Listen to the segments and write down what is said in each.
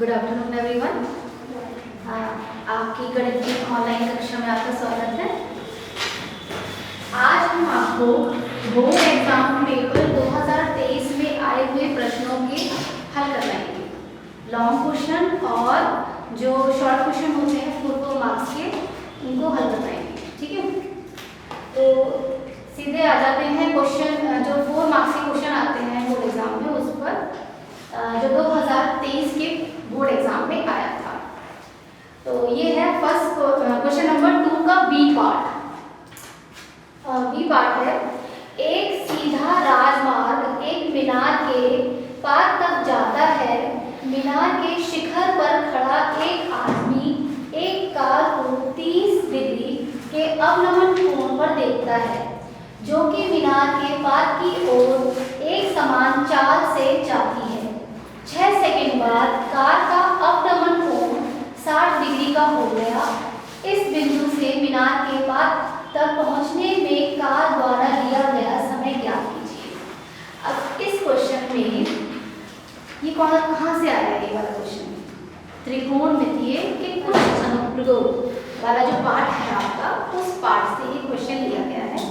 Good afternoon everyone. आपकी गणित की ऑनलाइन कक्षा में आपका स्वागत है। आज हम आपको बोर्ड एग्जाम पेपर 2023 में आए हुए प्रश्नों के हल करवाएंगे। लॉन्ग क्वेश्चन और जो शॉर्ट क्वेश्चन होते हैं 4 मार्क्स के, उनको हल करवाएंगे। ठीक है, तो सीधे आ जाते हैं क्वेश्चन। जो 4 मार्क्स के क्वेश्चन आते हैं बोर्ड एग्जाम में, उस पर जो 2023 के बोर्ड एग्जाम में आया था। तो ये है फर्स्ट क्वेश्चन नंबर 2 का बी पार्ट। बी पार्ट है, एक सीधा राजमार्ग एक मीनार के पार तक जाता है। मीनार के शिखर पर खड़ा एक आदमी एक कार को 30 डिग्री के अवनमन कोण पर देखता है, जो कि मीनार के पार की ओर एक समान चाल से जाती है। 6 सेकंड बाद कार का अवनमन कोण 60 डिग्री का हो गया। इस बिंदु से मीनार के पार तक पहुंचने में कार द्वारा लिया गया समय ज्ञात कीजिए। अब इस क्वेश्चन में ये कहाँ से आया ये वाला क्वेश्चन? त्रिकोणमितीय के कुछ अनुप्रयोग वाला जो पार्ट है आपका, उस पार्ट से ये क्वेश्चन लिया गया है।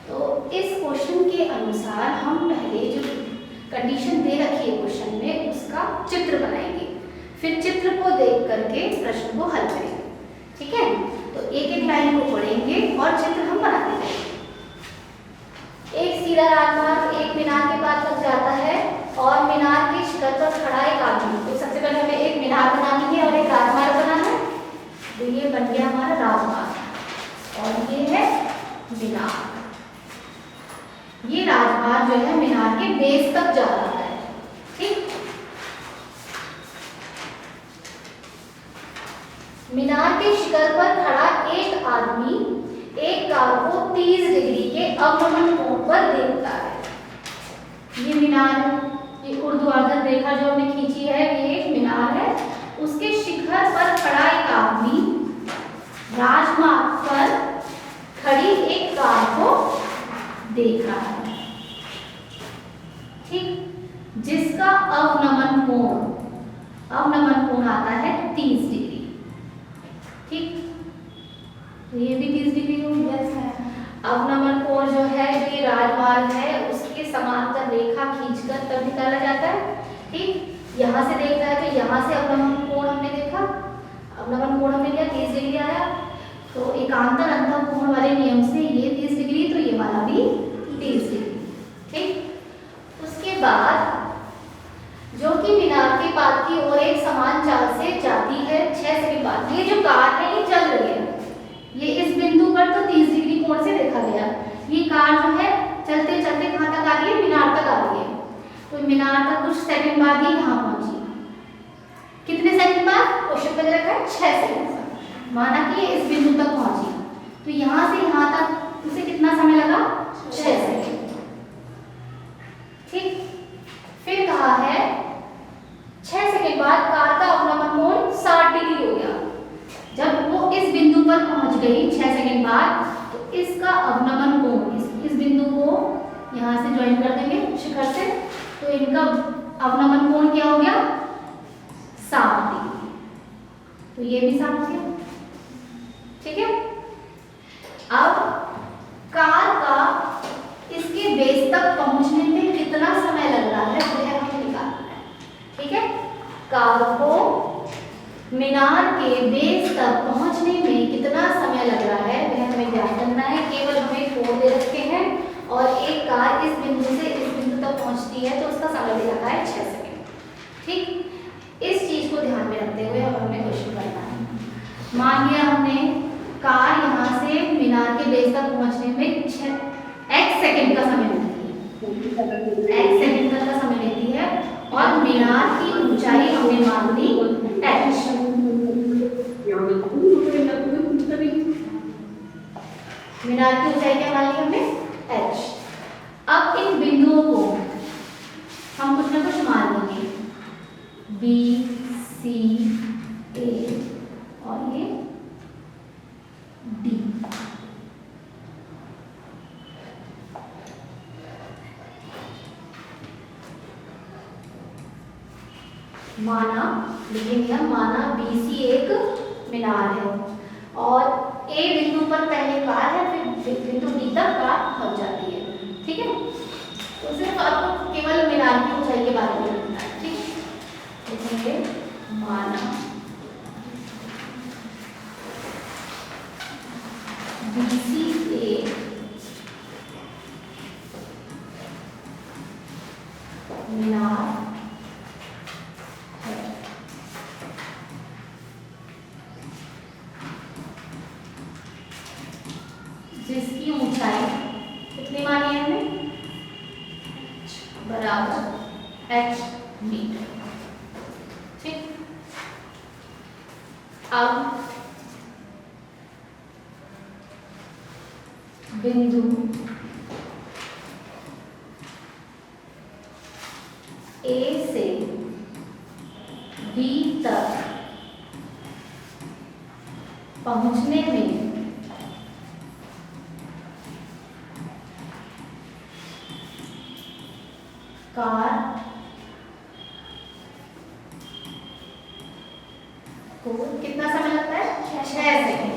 तो इस क्वेश्चन के अनुसार हम पहले जो कंडीशन दे रखी है क्वेश्चन में, उसका चित्र बनाएंगे, फिर चित्र को देख करके प्रश्न को हल करेंगे। ठीक है, तो एक एक लाइन को पढ़ेंगे और चित्र हम बनाते जाएंगे। एक सीधा राजमार्ग एक मीनार के पास तक जाता है और मीनार के शिखर पर खड़ा एक आदमी। तो सबसे पहले हमें एक मीनार बनानी है और एक राजमार्ग बनाना है। तो ये बन गया हमारा राजमार्ग और ये है मीनार। ये राजमार्ग जो है मीनार के बेस तक जा रहा है। ठीक, मीनार के शिखर पर खड़ा एक आदमी एक कार को 30 डिग्री के अवनमन कोण पर देखता है। ये मीनार, ये ऊर्ध्वाधर रेखा जो हमने खींची है, ये एक मीनार है। उसके शिखर पर खड़ा एक आदमी राजमार्ग पर खड़ी एक कार को देख रहा है। ठीक, जिसका अवनमन कोण आता है 30 डिग्री। ठीक, तो ये भी 30 डिग्री हो गया। अवनमन कोण जो है, जो ये राजमार्ग है, उसके समांतर रेखा खींचकर तब निकाला जाता है। ठीक, यहाँ से देख रहा है तो यहाँ से अवनमन कोण हमने देखा, अवनमन कोण हमने लिया 30 डिग्री आया। तो एकांतर अंतःकोण वाले नियम से ये 30 डिग्री, तो ये वाला भी 30 डिग्री। ठीक, उसके बाद जो कि मीनार के पार की ओर एक समान चाल से जाती है 6 सेकंड बाद। ये जो कार है ये चल रही है, ये इस बिंदु पर तो 30 डिग्री कोण से देखा गया। ये कार जो है चलते चलते कहाँ तक आ रही है? मीनार तक आ रही है। तो मीनार तक कुछ सेकंड बाद ही यहाँ पहुंची। कितने सेकंड बाद? क्वेश्चन पे रखा है 6 सेकंड बाद। माना कि इस बिंदु तक पहुंची, तो यहाँ से यहाँ तक उसे कितना समय लगा? 6 सेकंड। ठीक, फिर कहा है 6 सेकंड बाद कार का अवनमन कोण 60 डिग्री हो गया। जब वो इस बिंदु पर पहुंच गई 6 सेकंड बाद, तो इसका अवनमन कोण, इस बिंदु को यहाँ से ज्वाइन कर देंगे शिखर से, तो इनका अवनमन कोण क्या हो गया? 60 डिग्री। तो ये भी 60 हो गया। ठीक है, अब कार का इसके बेस तक पहुंचने में कितना समय लग रहा है, वह हमें निकालना है। ठीक है, कार को मीनार के बेस तक पहुंचने में कितना समय लग रहा है, वह हमें ज्ञात करना है। केवल हमें 4 दे रखे हैं और एक कार इस बिंदु से इस बिंदु तक पहुंचती है, तो उसका समय दे रखा है 6 सेकंड। ठीक, इस चीज को ध्यान में रखते हुए अब हमें क्वेश्चन करना है। मान लिया हमने कार यहाँ से मीनार के बेस तक पहुंचने में x सेकंड का समय लेती है, x सेकंड तक का समय लेती है, और मीनार की ऊंचाई हमने मान ली h। मीनार की ऊंचाई क्या मान ली हमने? h। अब इन बिंदुओं को हम कुछ ना कुछ मान लेंगे, B, C, A और ये D। माना लिखेंगे हम, माना BC एक मीनार है और A बिंदु पर पहले कार है, फिर बिंदु B तक कार पहुंच जाती है। ठीक है, तो सिर्फ आपको केवल मीनार की ऊंचाई के बारे में लिखना है। ठीक है, लिखेंगे माना BC एक मीनार है, जिसकी ऊंचाई कितनी मानी है हमने, बराबर h मीटर। ठीक, अब बिंदु A से B तक पहुंचने में कार को कितना समय लगता है, 6 सेकंड।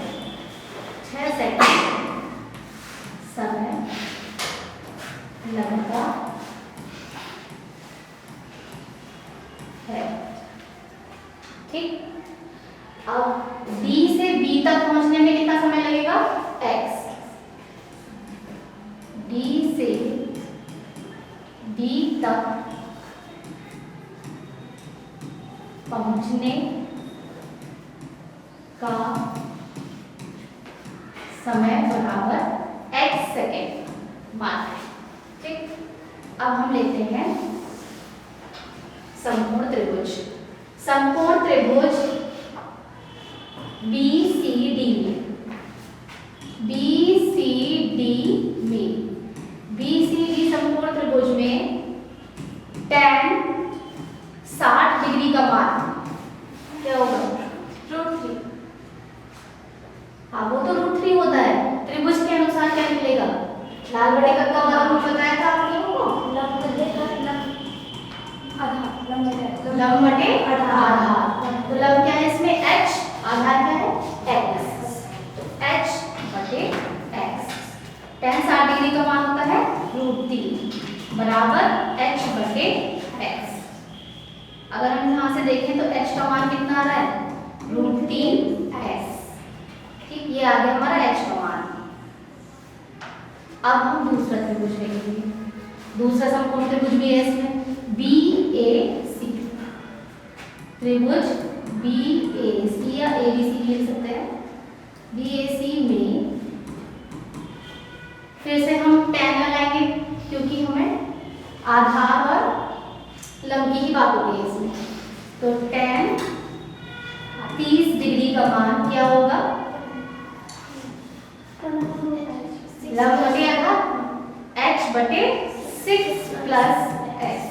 6 सेकंड समय लगता है। ठीक, अब D से B तक पहुंचने में कितना समय लगेगा, x। D से B तक पहुंचने का समय बराबर x सेकेंड मान है। ठीक, अब हम लेते हैं समकोण त्रिभुज। समकोण त्रिभुज BCD में BCD समकोण त्रिभुज में tan 60 डिग्री का मान क्या होगा, √3। हाँ, वो तो √3 होता है। त्रिभुज के अनुसार क्या मिलेगा, लाल बटे का वाला रूप बताया था आप लोगों को, लंब बटे आधार। तो लंब क्या है इसमें, h, आधार क्या है, x। तो h बटे x, tan 60 डिग्री का मान होता है √3 बराबर h बटे x। अगर हम यहाँ से देखें तो h का मान कितना आ रहा है, √3s। ठीक, ये आ गया हमारा h का मान। अब हम दूसरा त्रिभुज लेंगे। दूसरा समकोण त्रिभुज भी है इसमें, BAC त्रिभुज BAC या ABC लिख सकते हैं। BAC में फिर से हम tan लगाएंगे क्योंकि हमें आधार और लंब की ही बात हो रही है इसमें। तो tan 30 डिग्री का मान क्या होगा, लंब बटे आधार h बटे 6 प्लस s।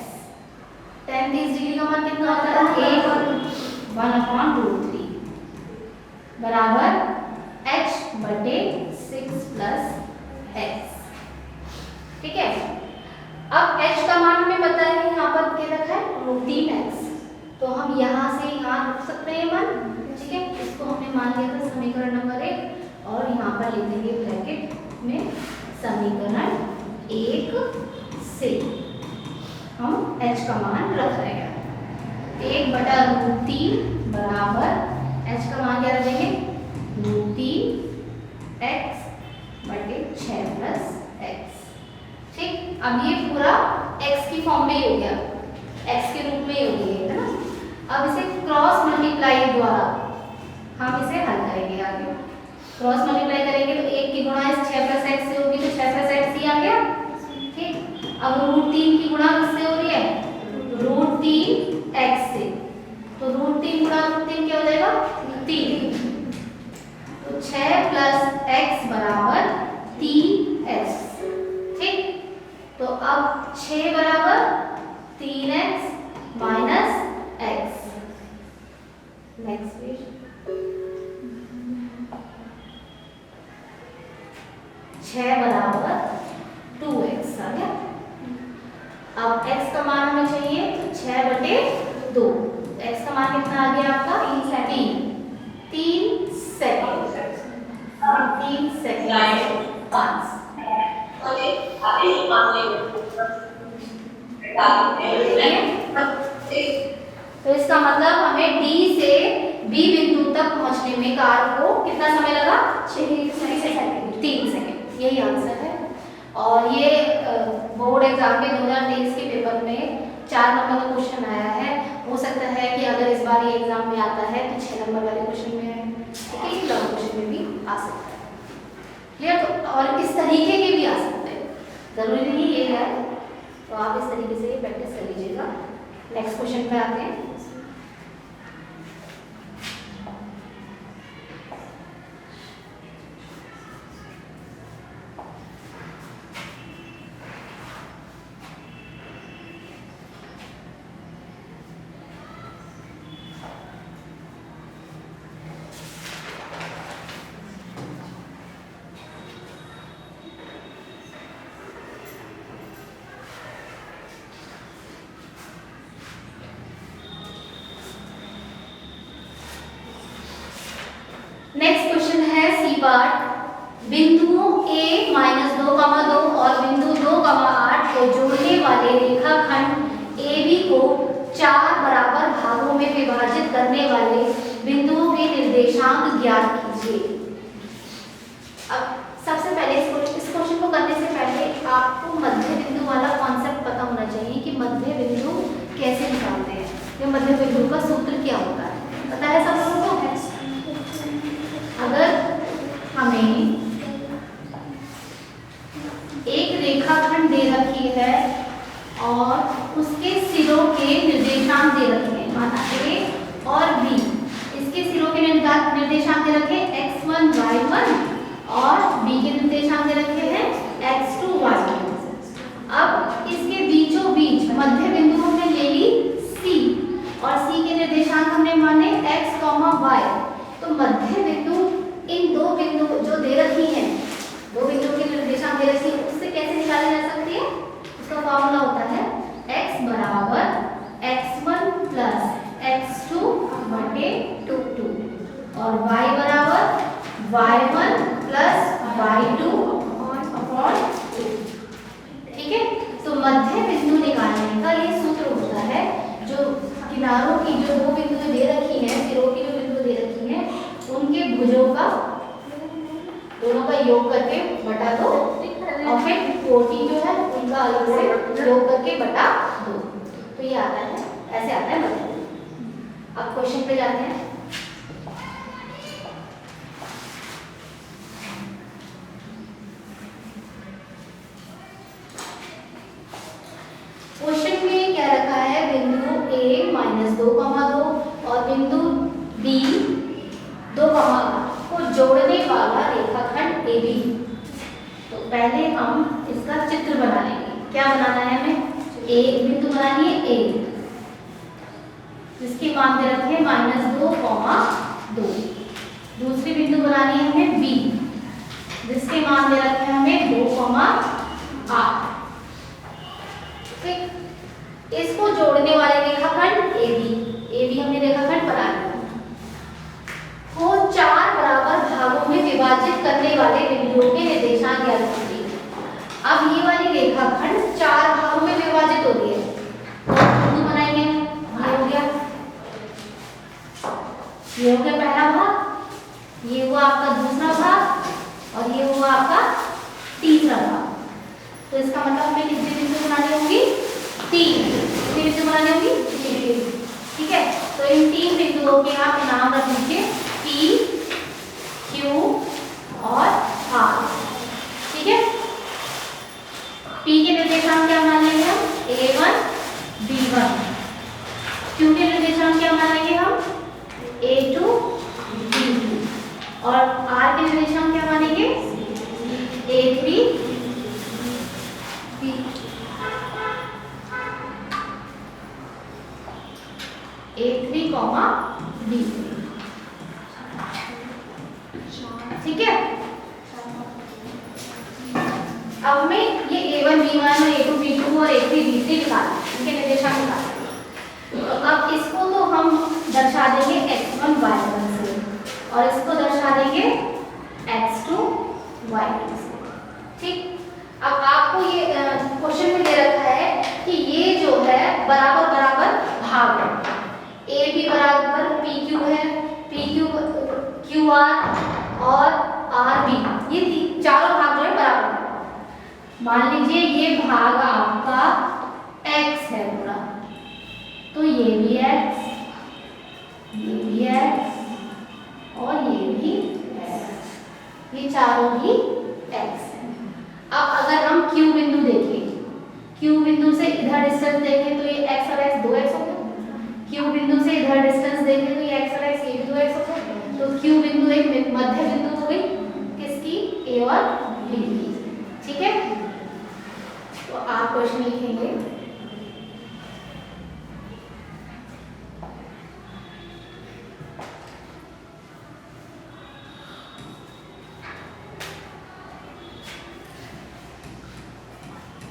tan 30 डिग्री का मान कितना होता है, 1/√3 बराबर h बटे 6 प्लस s। ठीक है, अब h का मान हमें पता है, यहाँ पर क्या रखा है, √3x। तो हम यहाँ से यहाँ रख सकते हैं मान। ठीक है, इसको हमने मान लिया था समीकरण नंबर 1 और यहाँ पर लिख देंगे ब्रैकेट में समीकरण 1 से हम h का मान रख रहे हैं, 1/√3 बराबर h का मान क्या रखेंगे, √3x बटे 6 प्लस x। ठीक, अब ये पूरा x की फॉर्म में ही हो गया, x के रूप में ही हो गया है ना। अब इसे क्रॉस मल्टीप्लाई द्वारा हम इसे हल करेंगे। आगे क्रॉस मल्टीप्लाई करेंगे तो 1 की गुणा इस 6 प्लस x से होगी, तो 6 प्लस x ही आ गया। ठीक, अब √3 की गुणा किससे हो रही है, √3x से, तो √3 गुणा √3 क्या हो जाएगा, 3। तो 6 प्लस x बराबर 3x। ठीक, तो अब 6 बराबर 3x minus x। Next page, 6 बराबर 2x आ गया। अब x का मान हमें चाहिए, तो 6/2, x का मान कितना आ गया आपका 3 सेकंड 3 सेकंड 5। तो इसका मतलब हमें डी से बी बिंदु तक पहुंचने में कार को कितना समय लगा? 3 सेकंड। यही आंसर है। और ये बोर्ड एग्जाम के 2023 के पेपर में 4 नंबर का क्वेश्चन आया है। हो सकता है कि अगर इस बार ये एग्जाम में आता है तो 6 नंबर वाले क्वेश्चन में है, ठीक है, क्वेश्चन में भी आ सकता है। क्लियर? तो और इस तरीके के भी आ सकते हैं, जरूरी नहीं ये है। तो आप इस तरीके से प्रैक्टिस कर लीजिएगा। नेक्स्ट क्वेश्चन पे आते हैं। नेक्स्ट क्वेश्चन है सी पार्ट। बिंदुओं a -2,2 और बिंदु 2,8 को जोड़ने वाले रेखाखंड AB को 4 बराबर भागों में विभाजित करने वाले बिंदुओं के निर्देशांक ज्ञात कीजिए। अब सबसे पहले इस क्वेश्चन को करने से पहले आपको मध्य बिंदु वाला कॉन्सेप्ट पता होना चाहिए कि मध्य बिंदु कैसे निकालते हैं, या मध्य बिंदु का सूत्र क्या होता है। पता है सब लोगों को? अगर हमें एक रेखाखंड दे रखी है और उसके सिरों के निर्देशांक दे रखे हैं, माना A और B, इसके सिरों के निर्देशांक दे रखे x1 y1 और B के निर्देशांक दे रखे हैं x2 y2। अब इसके बीचों बीच मध्य बिंदु हमने ले ली C और C के निर्देशांक हमने माने x, y। तो मध्य बिंदु इन दो बिंदु जो दे रखी हैं, दो बिंदु के निर्देशांक दे रखी है, उससे कैसे निकाली जा सकती है? उसका फॉर्मूला होता है x बराबर x1 प्लस x2 बटे 2 और y बराबर y1 प्लस y2 अपॉन 2। ठीक है? तो मध्य बिंदु निकालने का ये सूत्र होता है। जो किनारों की जो दो बिंदु दे रखी है, सिरों की जो बिंदु दे रखी है, उनके भुजों का दोनों का योग करके बटा 2 और फिर कोटि जो है उनका अलग से योग करके बटा 2। तो ये आता है, ऐसे आता है मध्य। अब क्वेश्चन पे जाते हैं। क्वेश्चन में क्या रखा है? बिंदु A -2,2 और बिंदु B 2,8 को जोड़ने वाला रेखाखंड AB। तो पहले हम इसका चित्र बना लेंगे। क्या बनाना है हमें? एक बिंदु बनानी है A, जिसकी मान दे रखे -2,2। दूसरी बिंदु बनानी है हमें B, जिसके मान दे रखे हमें 2,8। ठीक, इसको जोड़ने वाले रेखाखंड AB हमने रेखाखंड बना लिया को 4 बराबर भागों में विभाजित करने वाले बिंदुओं के निर्देशांक ज्ञात कीजिए। अब ये वाली रेखाखंड 4 भागों में विभाजित होती है। बिंदु बनाएंगे, ये हो गया पहला भाग, ये हुआ आपका दूसरा भाग और ये हुआ आपका तीसरा भाग। तो इसका मतलब हमें कितनी बिंदु बनानी होगी? 3 बिंदु बनानी होगी। ठीक है? तो इन 3 बिंदुओं के आप नाम रख लीजिए P, Q और R। ठीक है? P के निर्देशांक क्या मान लेंगे हम? A1 B1। Q के निर्देशांक क्या मान लेंगे हम? A2 B2 और R के निर्देशांक क्या मानेंगे? A3 B। A3, B3। ठीक है? अब हमें ये A1 B1 A2 B2 और A3 B3 निकालना है, इनके निर्देशांक निकालना है। तो अब इसको तो हम दर्शा देंगे x1 y1 से और इसको दर्शा देंगे x2 y2 से। ठीक, अब आपको ये क्वेश्चन में दे रखा है कि ये जो है बराबर बराबर भाग है, ए बी बराबर पी क्यू है, पी क्यू क्यू आर और आर बी, ये चारों भाग जो है बराबर है। मान लीजिए ये भाग आपका x है पूरा, तो ये भी x, ये भी x और ये भी x, ये चारों ही x है। अब अगर हम Q बिंदु देखें, Q बिंदु से इधर डिस्टेंस देखें तो ये x और x 2x हो गया, Q बिंदु से इधर डिस्टेंस देखें तो ये x और x ये भी 2x हो गया, तो Q बिंदु एक मध्य बिंदु हो गई किसकी, A और B की। ठीक है, तो आप क्वेश्चन लिखेंगे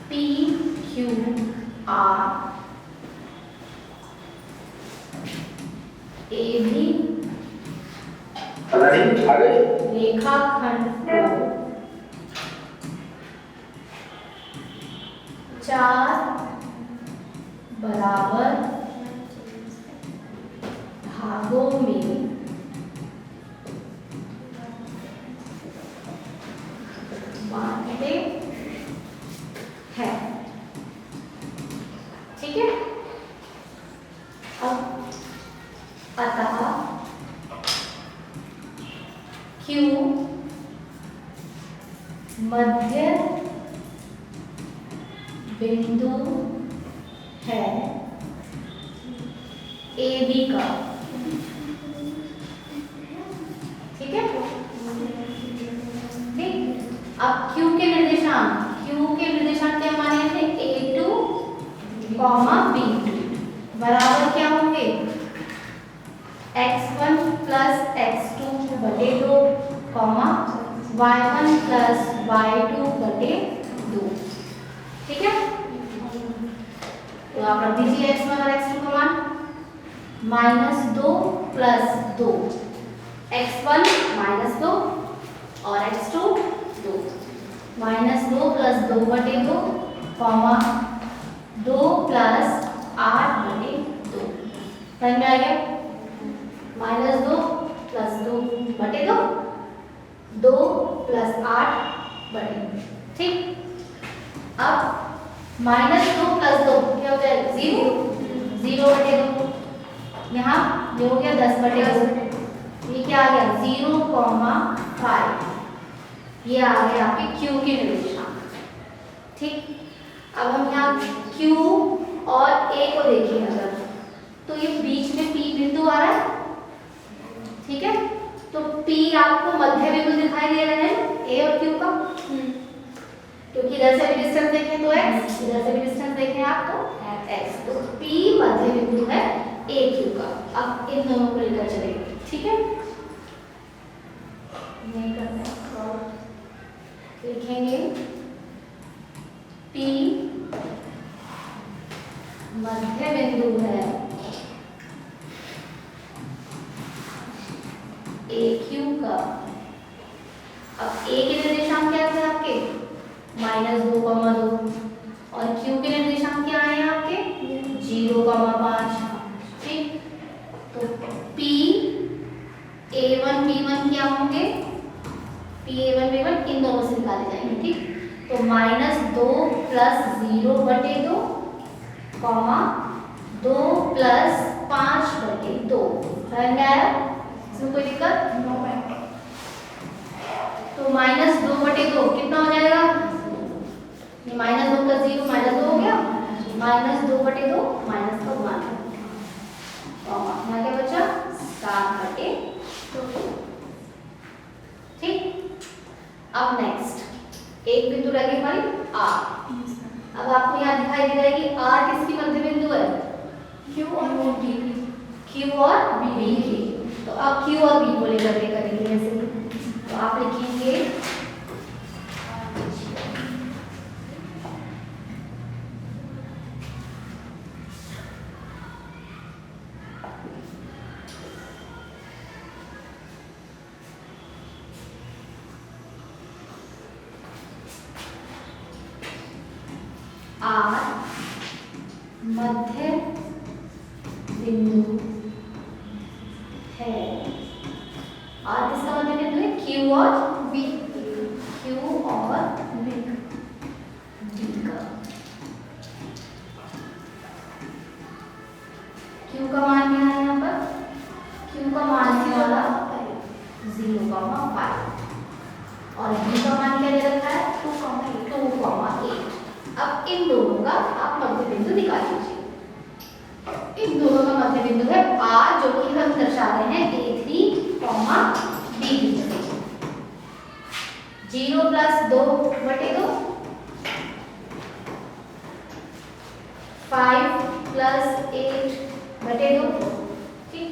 P Q R A B रेखाखंड को 4 बराबर भागों में बांटते हैं। ठीक है, अब अतः Q मध्य बिंदु है AB का। ठीक है, ठीक, अब Q के निर्देशांक क्या माने थे, A2, B2 बराबर क्या होंगे, x1 प्लस x2 बटे 2, y1 प्लस y2 बटे 2। ठीक है, तो आप रख दीजिए x1 और x2 का मान, -2 प्लस 2, x1 -2 और x2 2, -2 प्लस 2 बटे 2, 2 प्लस 8 बटे 2। समझ में आ गया, -2 प्लस 2 बटे 2, 2 प्लस 8 बटे 2। ठीक, अब -2 प्लस 2 क्या हो जाएगा, 0 बटे 2, यहाँ ये हो गया 10 बटे 2, ये क्या आ गया 0,5, ये आ गया आपके Q के निर्देशांक। ठीक, अब हम यहाँ Q और A को देखें अगर, तो ये बीच में P बिंदु आ रहा है। ठीक है, तो P आपको मध्य बिंदु दिखाई दे रहे हैं A और Q का, क्योंकि इधर से भी डिस्टेंस देखें तो x, इधर से भी डिस्टेंस देखें आप तो x, तो P मध्य बिंदु है A Q का। अब इन दोनों को लेकर चलेंगे। ठीक है, नहीं करते और लिखेंगे P मध्य बिंदु है AQ का। अब A के निर्देशांक क्या थे आपके, -2,2 और Q के निर्देशांक क्या आए आपके 0,5। ठीक, तो P A1 B1 क्या होंगे, P A1 B1 इन दोनों से निकाले जाएंगे। ठीक, तो -2 प्लस 0 बटे 2, 2 प्लस 5 बटे 2। समझ में आया, इसमें कोई दिक्कत, तो -2 बटे 2 कितना हो जाएगा, ये -2 प्लस 0 -2 हो गया, -2 बटे 2 -1, यहाँ क्या बचा 7 बटे 2। ठीक, अब नेक्स्ट एक बिंदु रह गई हमारी R। अब आपको यहाँ दिखाई दे रहा है कि R किसकी मध्य बिंदु है, Q और B, Q और B की। तो अब Q और B को लेकर के करेंगे ऐसे, तो आप लिखेंगे मध्य बिंदु है और किसका मध्य बिंदु है? Q और B, Q और B का। Q का मान क्या है यहाँ पर? Q का मान है वाला 0,5 और B का मान क्या दे रखा है? 2,8। अब इन दोनों का आप मध्य बिंदु निकाल लीजिए। इन दोनों का मध्य बिंदु है R, जो कि हम दर्शा रहे हैं A3, B3 से। 0 + 2/2, 5 + 8/2, ठीक।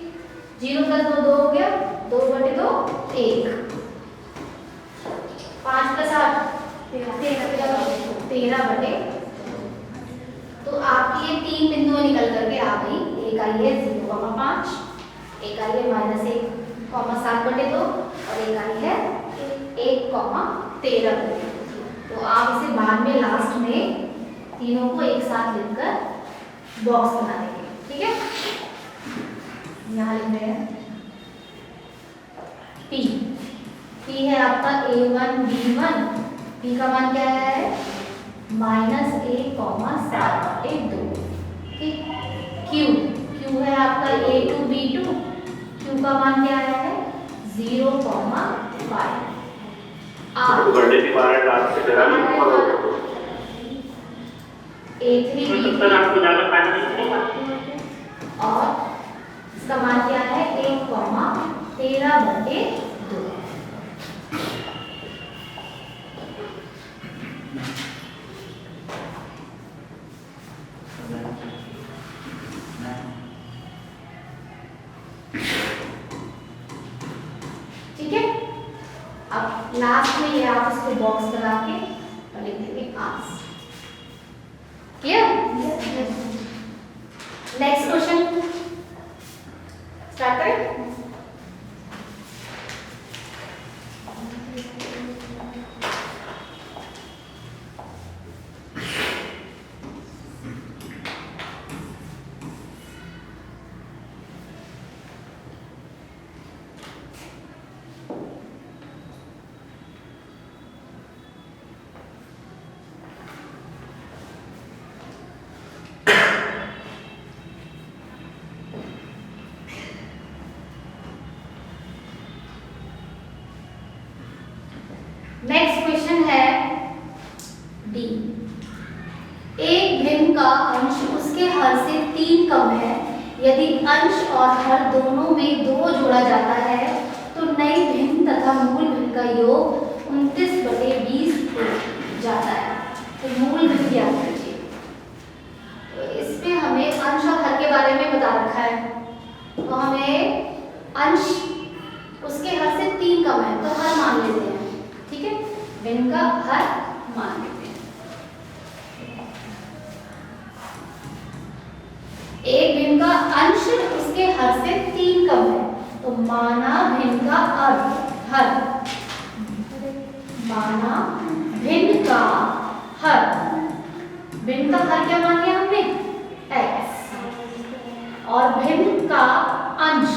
0 + 2 2 हो गया, 2/2 1, 5 + 8 13/2। तो आपकी ये 3 बिंदुएं निकल करके आ गई। एक आई है 0,5, एक आई है -1,7/2 और एक आई है 1,13/2। तो आप इसे बाद में लास्ट में तीनों को एक साथ लिखकर बॉक्स बना देंगे, ठीक है। यहाँ लिख रहे हैं P है आपका A1 B1, P का मान क्या है? -1,7/2, ठीक। Q है आपका A2 B2, Q का मान क्या है? 0,5। A3 और इसका मान क्या है? 1,13/2। ठीक है। अब लास्ट में ये आप इसको बॉक्स लगा के और लिख देंगे answer. Clear? Next question start करें। नेक्स्ट क्वेश्चन है डी। एक भिन्न का अंश उसके हर से 3 कम है। यदि अंश और हर दोनों में 2 जोड़ा जाता है तो नई भिन्न तथा मूल भिन्न का योग 29/20 हो जाता है। तो मूल भिन्न ज्ञात कीजिए। तो इसमें हमें अंश और हर के बारे में बता रखा है। तो हमें अंश उसके हर से 3 कम है तो हर मान लेते हैं, ठीक है। भिन्न का हर मान लेते हैं। एक भिन्न का अंश उसके हर से 3 कम है तो माना भिन्न का हर, माना भिन्न का हर, भिन्न का हर क्या मान लिया हमने? x। और भिन्न का अंश,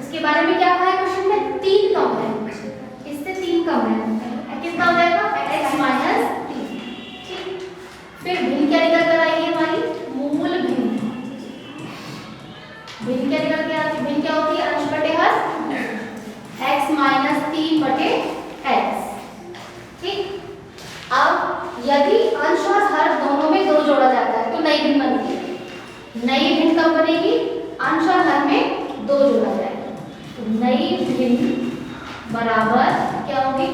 इसके बारे में क्या कहा है क्वेश्चन में? 3 कम है, इससे 3 कम है, कितना हो जाएगा? x - 3, ठीक। फिर भिन्न क्या निकल कर आएगी हमारी? मूल भिन्न। भिन्न क्या निकल के आती है? भिन्न क्या होती है? अंश बटे हर, x - 3/x, ठीक। अब यदि अंश और हर दोनों में 2 जोड़ा जाता है तो नई भिन्न बनती है। नई भिन्न कब बनेगी? अंश और हर में 2 जोड़ा जाएगा तो नई भिन्न बराबर क्या होगी?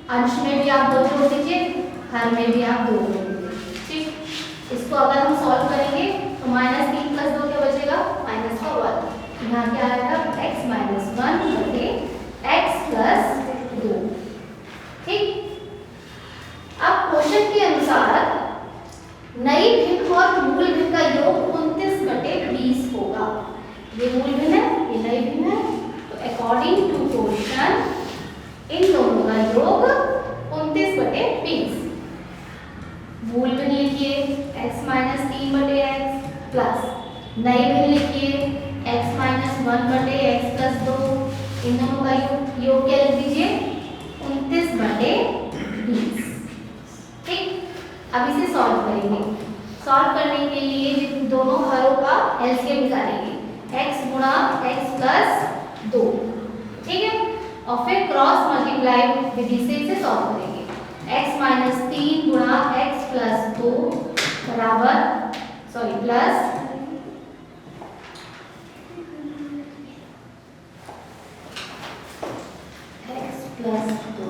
अंश में भी आप 2 जोड़ दीजिए, हर में भी आप 2 जोड़ दीजिए, ठीक। इसको अगर हम सॉल्व करेंगे तो -3 + 2 क्या बचेगा? -1। यहाँ क्या आएगा? x - 1/x + 2, ठीक। अब क्वेश्चन के अनुसार नई भिन्न और मूल भिन्न का योग 29/20 होगा। ये मूल भिन्न है, ये नई भिन्न है, तो अकॉर्डिंग टू क्वेश्चन इन दोनों का योग 29/20। नई वैल्यू लिखिए x माइनस 1 बटे x प्लस 2, इन दोनों का योग क्या लिख दीजिए 29 बटे 20। ठीक, अब इसे सॉल्व करेंगे। सॉल्व करने के लिए दोनों हरों का एलसीएम निकालेंगे, x गुणा x प्लस 2। ठीक है, और फिर क्रॉस मल्टीप्लाई विधि से इसे सॉल्व करेंगे। x माइनस 3 गुणा x प्लस 2 बराबर plus x plus 2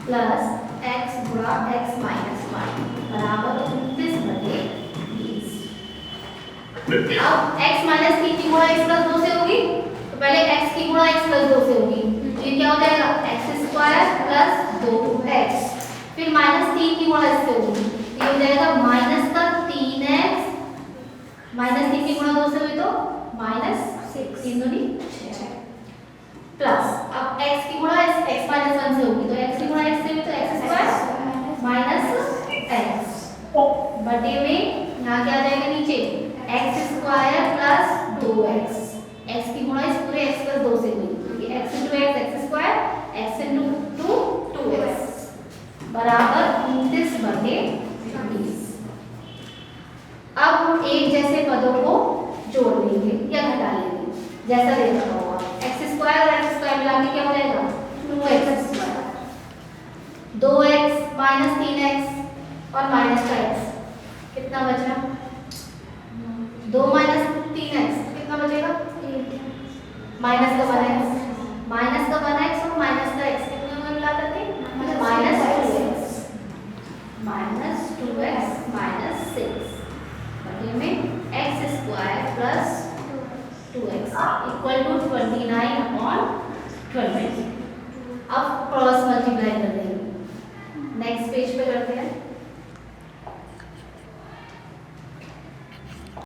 plus x गुणा x माइनस 1 बराबर 29 बटे 20। अब x माइनस 3 की गुणा x प्लस 2 से होगी, तो पहले x की गुणा x प्लस 2 से होगी, तो ये क्या हो जाएगा x स्क्वायर प्लस 2x, फिर माइनस 3 की गुणा इससे होगी, तो ये हो जाएगा माइनस का 3x, माइनस 3 की गुणा 2 से हुई तो माइनस 6, 3 दूनी 6, प्लस अब x की गुणा x माइनस 1 से होगी, तो x की गुणा x से हुई तो x स्क्वायर माइनस x बटे में यहाँ क्या आ जाएगा नीचे x square plus 2x, x की गुणा इस पूरे x प्लस 2 से हुई, क्योंकि x into x square x into 2x बराबर 29 बटे 20। अब हम एक जैसे पदों को जोड़ लेंगे या घटा लेंगे, जैसा दे रखा होगा x स्क्वायर और x स्क्वायर मिला के क्या हो जाएगा 2x square, 2x minus 3x और माइनस का x, कितना बचा 2 माइनस 3x, कितना बचेगा माइनस का 1x, माइनस का 1x और माइनस का x कितने में मिला करके minus 2x, minus 2x minus 6 बटे में x square plus 2x equal to 29/20।